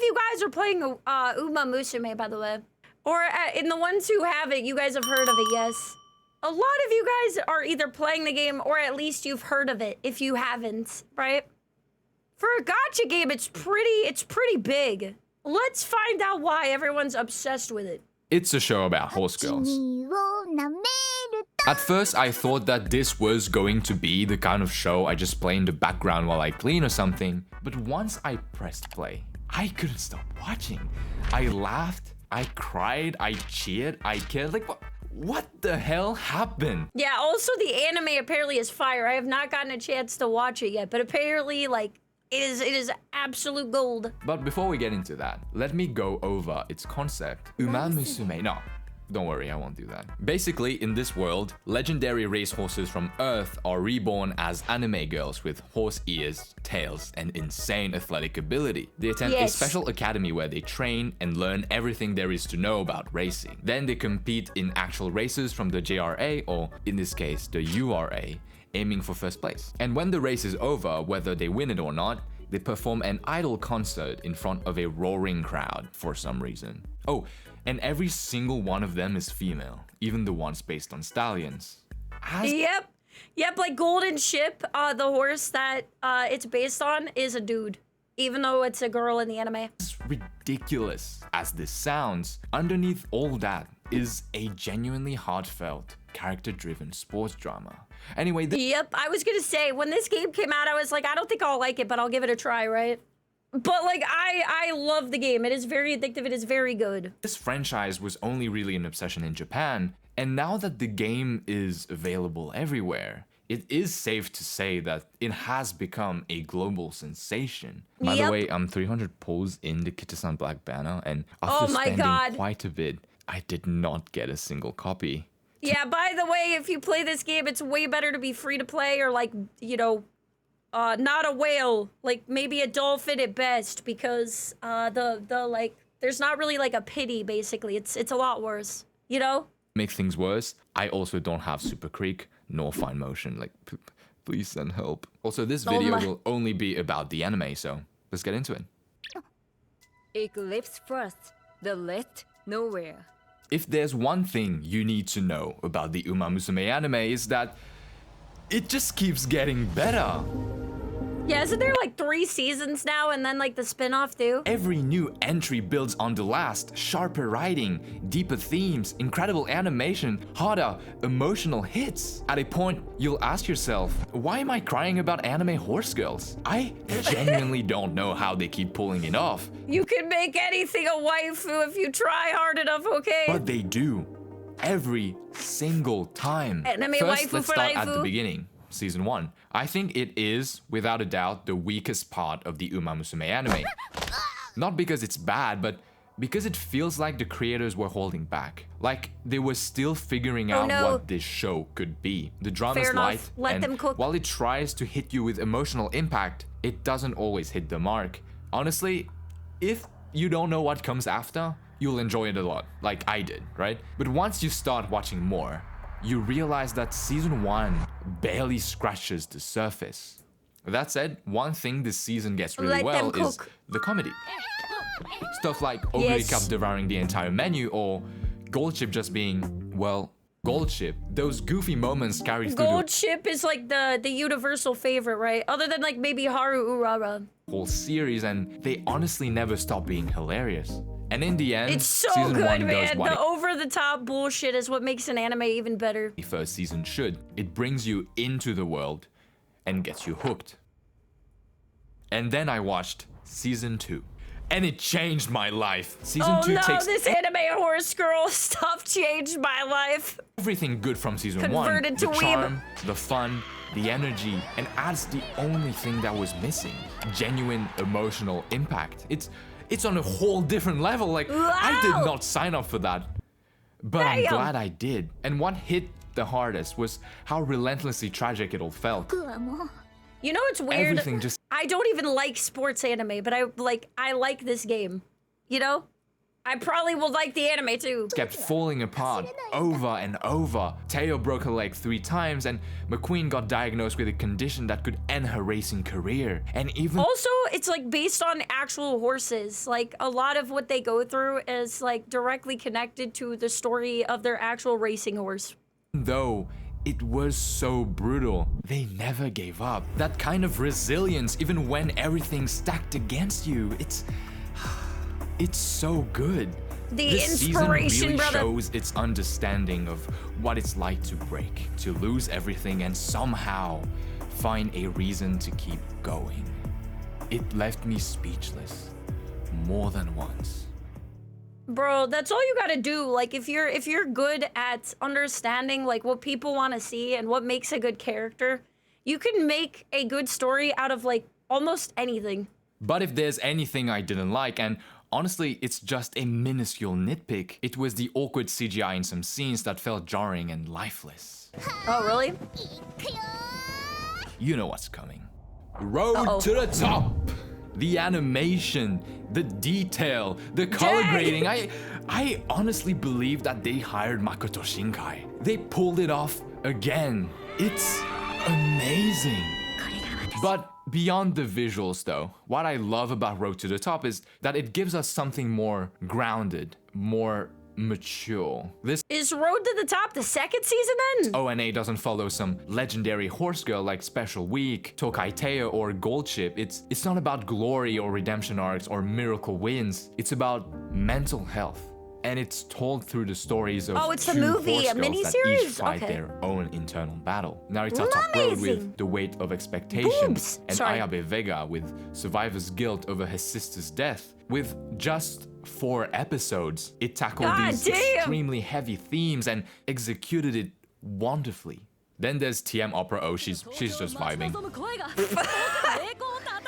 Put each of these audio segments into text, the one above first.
you guys are playing Uma Musume, by the way. Or in the ones who have it, you guys have heard of it, yes. A lot of you guys are either playing the game or at least you've heard of it if you haven't, right? For a gacha game, it's pretty big. Let's find out why everyone's obsessed with it. It's a show about horse girls. At first, I thought that this was going to be the kind of show I just play in the background while I clean or something. But once I pressed play, I couldn't stop watching. I laughed, I cried, I cheered, I cared. Like, what the hell happened? Yeah, also the anime apparently is fire. I have not gotten a chance to watch it yet, but apparently, like, it is absolute gold. But before we get into that, let me go over its concept. Umamusume. No, don't worry, I won't do that. Basically, in this world, legendary racehorses from Earth are reborn as anime girls with horse ears, tails, and insane athletic ability. They attend a special academy where they train and learn everything there is to know about racing. Then they compete in actual races from the JRA, or in this case, the URA, aiming for first place. And when the race is over, whether they win it or not, they perform an idol concert in front of a roaring crowd for some reason. Oh, and every single one of them is female, even the ones based on stallions. Yep, like Golden Ship, the horse that it's based on is a dude, even though it's a girl in the anime. As ridiculous as this sounds, underneath all that is a genuinely heartfelt, character-driven sports drama. Anyway, Yep, I was gonna say, when this game came out, I was like, I don't think I'll like it, but I'll give it a try, right? But like, I love the game. It is very addictive, it is very good. This franchise was only really an obsession in Japan, and now that the game is available everywhere, it is safe to say that it has become a global sensation. By the way, I'm 300 pulls in the Kitasan Black Banner, and after spending quite a bit, I did not get a single copy. Yeah, by the way, if you play this game, it's way better to be free to play or like, you know, not a whale, like maybe a dolphin at best, because like there's not really like a pity basically. It's a lot worse, you know? Make things worse, I also don't have Super Creek nor Fine Motion. Like, please send help. Also, this video will only be about the anime, so let's get into it. Eclipse first, the left nowhere. If there's one thing you need to know about the Uma Musume anime is that it just keeps getting better. Yeah, isn't there like 3 seasons now and then like the spin-off too? Every new entry builds on the last. Sharper writing, deeper themes, incredible animation, harder, emotional hits. At a point, you'll ask yourself, why am I crying about anime horse girls? I genuinely don't know how they keep pulling it off. You can make anything a waifu if you try hard enough, okay? But they do. Every single time. Anime First, waifu let's for start waifu. at the beginning. Season 1. I think it is, without a doubt, the weakest part of the Uma Musume anime. Not because it's bad, but because it feels like the creators were holding back. Like, they were still figuring out what this show could be. The drama's light, Let them cook. while it tries to hit you with emotional impact, it doesn't always hit the mark. Honestly, if you don't know what comes after, you'll enjoy it a lot, like I did, right? But once you start watching more, you realize that season 1 barely scratches the surface. That said, one thing this season gets really well is the comedy. Stuff like Oguri Cup devouring the entire menu, or Gold Chip just being, well, Gold Chip. Those goofy moments carry through Gold Chip is like the universal favorite, right? Other than like maybe Haru Urara. whole series, and they honestly never stop being hilarious. And in the end, it's so season good, 1 man. does what The over-the-top bullshit is what makes an anime even better. the first season should. It brings you into the world and gets you hooked. And then I watched season 2. And it changed my life. Season 2 takes this anime horse girl stuff changed my life. everything good from season 1. Converted The to weeb. charm, the fun, the energy, and adds the only thing that was missing. Genuine emotional impact. It's on a whole different level. Like, I did not sign up for that. But I'm glad I did. And what hit the hardest was how relentlessly tragic it all felt. You know what's weird? Everything just... I don't even like sports anime, but I like this game. You know? I probably will like the anime too. kept falling apart over and over. Teo broke her leg 3 times, and McQueen got diagnosed with a condition that could end her racing career. And even Also, it's like based on actual horses. Like a lot of what they go through is like directly connected to the story of their actual racing horse. though it was so brutal, they never gave up. That kind of resilience, even when everything's stacked against you, it's so good. The This inspiration, season really brother. shows its understanding of what it's like to break, to lose everything, and somehow find a reason to keep going. It left me speechless more than once. Bro, that's all you gotta do. Like if you're good at understanding like what people want to see and what makes a good character, you can make a good story out of like almost anything. But if there's anything I didn't like, and honestly, it's just a minuscule nitpick, it was the awkward CGI in some scenes that felt jarring and lifeless. Oh, really? You know what's coming. Road Uh-oh. to the top! The animation, the detail, the color Dang. grading. I honestly believe that they hired Makoto Shinkai. They pulled it off again. It's amazing. But beyond the visuals though, what I love about Road to the Top is that it gives us something more grounded, more mature. This Is Road to the Top the second season then? ONA doesn't follow some legendary horse girl like Special Week, Tokai Teo, or Gold Ship. It's not about glory or redemption arcs or miracle wins. It's about mental health. And it's told through the stories of Oh, it's the 2 movie, horse a girls that each miniseries? fight Okay. their own internal battle. Narita Top Road Amazing. with The Weight of Expectation, Boobs. and Sorry. Ayabe Vega with Survivor's Guilt over his sister's death. With just 4 episodes, it tackled God these damn. extremely heavy themes and executed it wonderfully. Then there's TM Opera O, she's just vibing.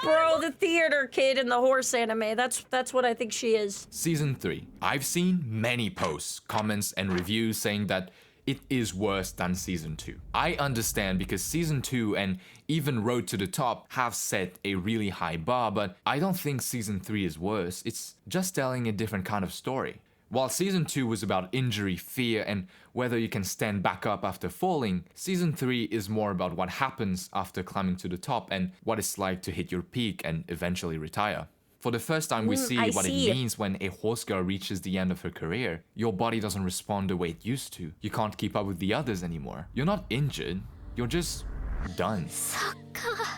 Bro, the theater kid in the horse anime. That's what I think she is. Season 3. I've seen many posts, comments, and reviews saying that it is worse than Season 2. I understand because Season 2 and even Road to the Top have set a really high bar, but I don't think Season 3 is worse. It's just telling a different kind of story. While Season 2 was about injury, fear, and whether you can stand back up after falling, Season 3 is more about what happens after climbing to the top and what it's like to hit your peak and eventually retire. For the first time, we see I what see. it means when a horse girl reaches the end of her career. Your body doesn't respond the way it used to. You can't keep up with the others anymore. You're not injured, you're just done.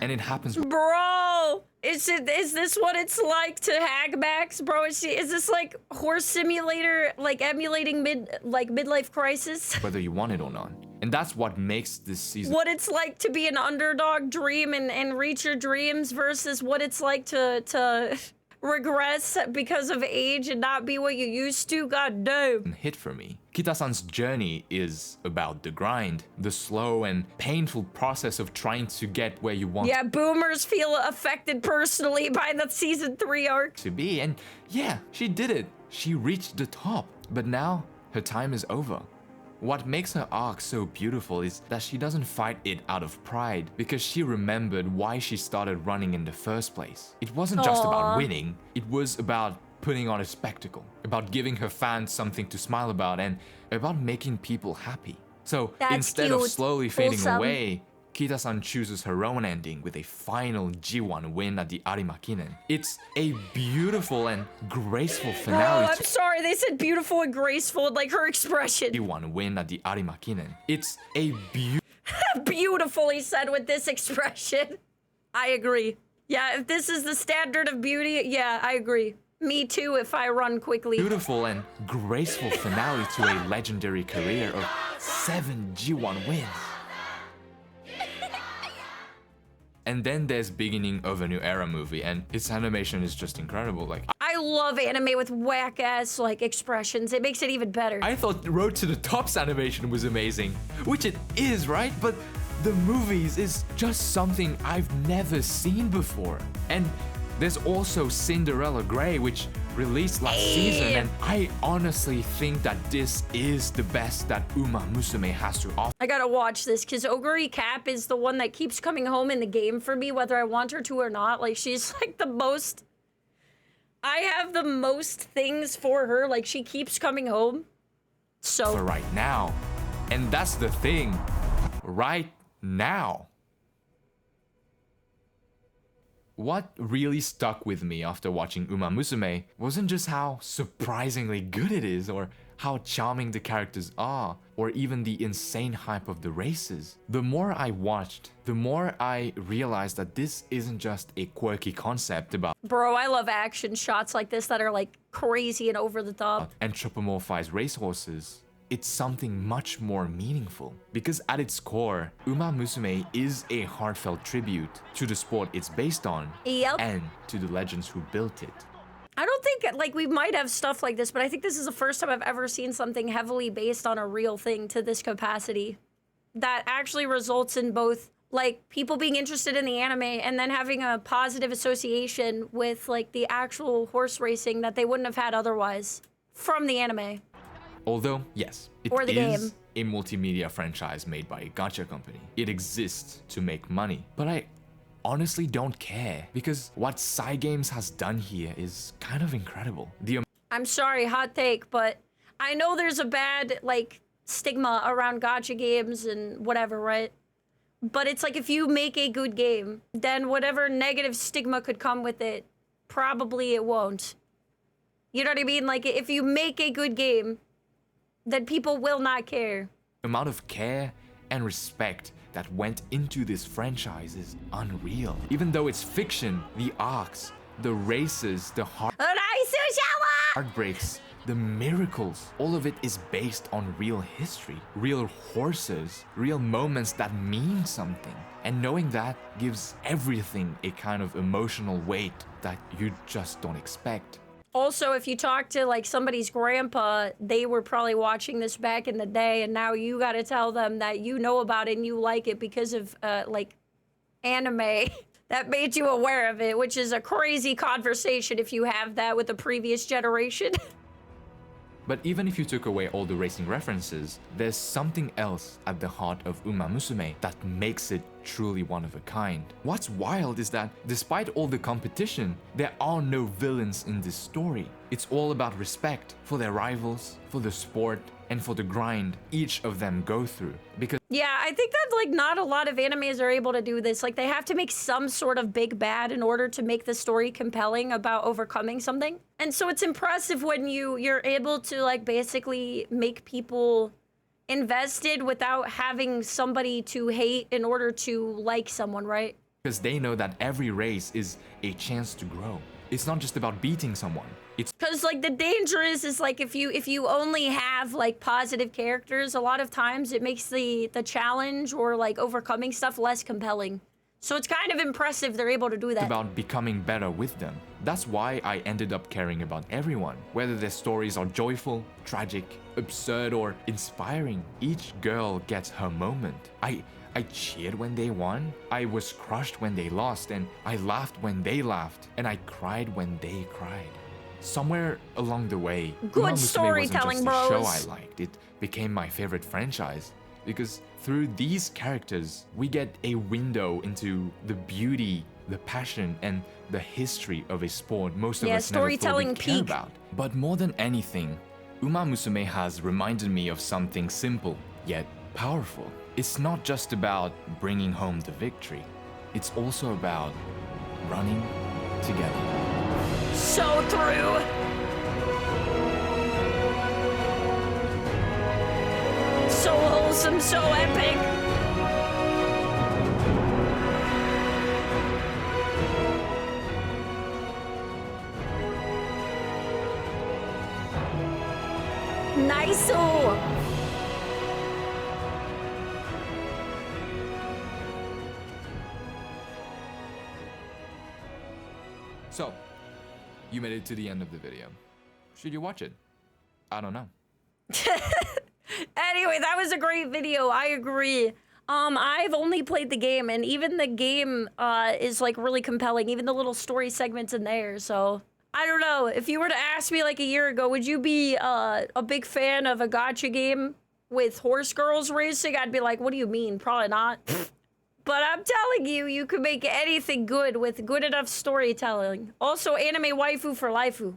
And it happens. Bro, is this what it's like to hag Max, bro? Is this like horse simulator, like emulating midlife crisis? Whether you want it or not. And that's what makes this season What it's like to be an underdog dream and reach your dreams versus what it's like to regress because of age and not be what you used to. God damn. hit for me. Kita-san's journey is about the grind, the slow and painful process of trying to get where you want Yeah, boomers feel affected personally by the season 3 arc. to be. And yeah, she did it. She reached the top. But now her time is over. What makes her arc so beautiful is that she doesn't fight it out of pride because she remembered why she started running in the first place. It wasn't just about winning, it was about putting on a spectacle, about giving her fans something to smile about, and about making people happy. So That's instead of cute. slowly fading Wholesome. away, Kita-san chooses her own ending with a final G1 win at the Arimakinen. It's a beautiful and graceful Oh, finale I'm to sorry, they said beautiful and graceful, like her expression. G1 win at the Arimakinen. It's a Beautiful, he said with this expression. I agree. Yeah, if this is the standard of beauty, yeah, I agree. Me too if I run quickly. beautiful and graceful finale to a legendary career of 7 G1 wins. And then there's Beginning of a New Era movie, and its animation is just incredible. Like, I love anime with whack ass like expressions. It makes it even better. I thought Road to the Top's animation was amazing, which it is, right? But the movies is just something I've never seen before. And there's also Cinderella Grey, which released last season, and I honestly think that this is the best that Uma Musume has to offer. I gotta watch this because Oguri Cap is the one that keeps coming home in the game for me, whether I want her to or not. Like she's like the most I have the most things for her. Like, she keeps coming home. So. For right now. And that's the thing. Right now. What really stuck with me after watching Uma Musume wasn't just how surprisingly good it is, or how charming the characters are, or even the insane hype of the races. The more I watched, the more I realized that this isn't just a quirky concept about Bro, I love action shots like this that are like crazy and over the top. anthropomorphized racehorses. It's something much more meaningful. Because at its core, Uma Musume is a heartfelt tribute to the sport it's based on, Yep. and to the legends who built it. I don't think, like, we might have stuff like this, but I think this is the first time I've ever seen something heavily based on a real thing to this capacity that actually results in both, like, people being interested in the anime and then having a positive association with, like, the actual horse racing that they wouldn't have had otherwise from the anime. Although, yes, it Or the is game. a multimedia franchise made by a gacha company. It exists to make money. But I honestly don't care, because what Cygames has done here is kind of incredible. I'm sorry, hot take, but I know there's a bad, like, stigma around gacha games and whatever, right? But it's like if you make a good game, then whatever negative stigma could come with it, probably it won't. You know what I mean? Like, if you make a good game, then people will not care. amount of care and respect that went into this franchise is unreal. Even though it's fiction, the arcs, the races, the heartbreaks, the miracles, all of it is based on real history, real horses, real moments that mean something. And knowing that gives everything a kind of emotional weight that you just don't expect. Also, if you talk to, like, somebody's grandpa, they were probably watching this back in the day, and now you gotta tell them that you know about it and you like it because of, like, anime that made you aware of it, which is a crazy conversation if you have that with the previous generation. But even if you took away all the racing references, there's something else at the heart of Uma Musume that makes it truly one of a kind. What's wild is that despite all the competition, there are no villains in this story. It's all about respect for their rivals, for the sport, and for the grind each of them go through. Because Yeah, I think that, like, not a lot of animes are able to do this. Like, they have to make some sort of big bad in order to make the story compelling about overcoming something. And so it's impressive when you're able to, like, basically make people invested without having somebody to hate in order to like someone, right? because they know that every race is a chance to grow. It's not just about beating someone. It's Because, like, the danger is like if you only have, like, positive characters, a lot of times it makes the challenge or, like, overcoming stuff less compelling. So it's kind of impressive they're able to do that. about becoming better with them. That's why I ended up caring about everyone. Whether their stories are joyful, tragic, absurd, or inspiring, each girl gets her moment. I cheered when they won, I was crushed when they lost, and I laughed when they laughed, and I cried when they cried. Somewhere along the way, Good Uma Musume storytelling, wasn't just a show bros. I liked, it became my favorite franchise. Because through these characters, we get a window into the beauty, the passion, and the history of a sport most of Yeah, us never thought storytelling we'd care peak. about. But more than anything, Uma Musume has reminded me of something simple, yet powerful. It's not just about bringing home the victory. It's also about running together. So true. So wholesome, so epic. Nice-o. So, you made it to the end of the video. Should you watch it? I don't know. Anyway, that was a great video. I agree. I've only played the game, and even the game is, like, really compelling. Even the little story segments in there. So I don't know. If you were to ask me like a year ago, would you be a big fan of a gacha game with horse girls racing? I'd be like, what do you mean? Probably not. But I'm telling you, you can make anything good with good enough storytelling. Also, anime waifu for laifu.